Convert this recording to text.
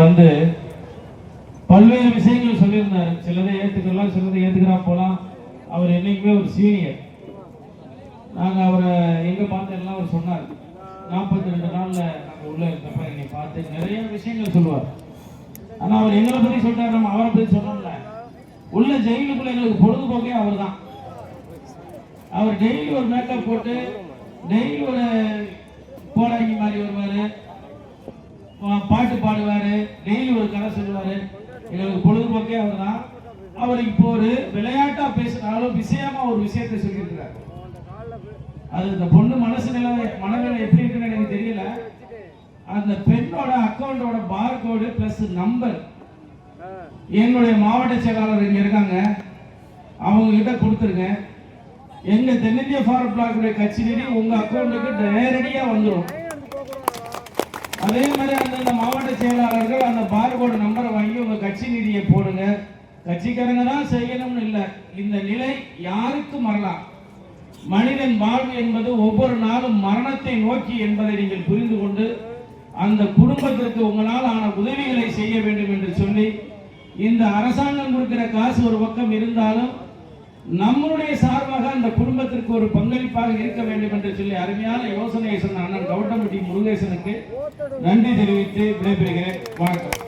வந்து பல்வேறு விஷயங்கள் சொல்லியிருந்தார். சிலதை ஏற்றுக்கலாம், சிலதை ஏற்றுக்கிறா போலாம். அவர் என்னைக்குமே ஒரு சீனியர். நாங்கள் அவரை எங்கே பார்த்தெல்லாம் அவர் சொன்னார். 42 நாளில் நாங்கள் உள்ளே இருக்கப்ப என்னை பார்த்து நிறைய விஷயங்கள் சொல்லுவார். ஆனால் அவர் எங்களை பற்றி சொல்கிறார், நம்ம அவரை பற்றி சொன்னோம்ல. உள்ள ஜெயிலுக்குள்ள எங்களுக்கு பொழுதுபோக்கே அவர் தான். அவர் டெய்லி ஒரு மேக்கப் போட்டு டெய்லி ஒரு போராங்கி மாதிரி வருவார், பாட்டு பாடுவார், டெய்லி ஒரு கதை சொல்லுவார். எங்களுக்கு பொழுதுபோக்கே அவர் தான். அவர் இப்போ ஒரு விளையாட்டா பேசினாலும் விஷயமா ஒரு விஷயத்தை சொல்லியிருக்கிறார். அது இந்த பொண்ணு மனநிலை எப்படி இருக்குன்னு எனக்கு தெரியல. அந்த பெண்ணோட அக்கௌண்டோட பார்கோடு பிளஸ் நம்பர் என்னுடைய மாவட்ட செயலாளர் இங்க இருக்காங்க, அவங்க கிட்ட கொடுத்துருங்க. எங்க தென்னிந்திய ஃபார்வர்ட் பிளாக்குடைய கட்சி நிதி உங்க அக்கௌண்ட்டுக்கு நேரடியா வந்துடும். அதே மாதிரி அந்த மாவட்ட செயலாளர்கள் அந்த பார்கோடு நம்பரை வாங்கி உங்க கட்சி நிதியை போடுங்க. கட்சிக்காரங்க தான் செய்யணும்னு இல்லை. இந்த நிலை யாருக்கும் வரலாம். மனிதன் வாழ்வு என்பது ஒவ்வொரு நாளும் மரணத்தை நோக்கி என்பதை நீங்கள் புரிந்து கொண்டு அந்த குடும்பத்திற்கு உங்களால் ஆன உதவிகளை செய்ய வேண்டும் என்று சொல்லி, இந்த அரசாங்கம் கொடுக்கிற காசு ஒரு பக்கம் இருந்தாலும் நம்மளுடைய சார்பாக அந்த குடும்பத்திற்கு ஒரு பங்களிப்பாக இருக்க வேண்டும் என்று சொல்லி அருமையான யோசனையை சொன்ன அண்ணன் கவுண்டம்பட்டி முருகேசனுக்கு நன்றி தெரிவித்து விடைபெறுகிறேன். வணக்கம்.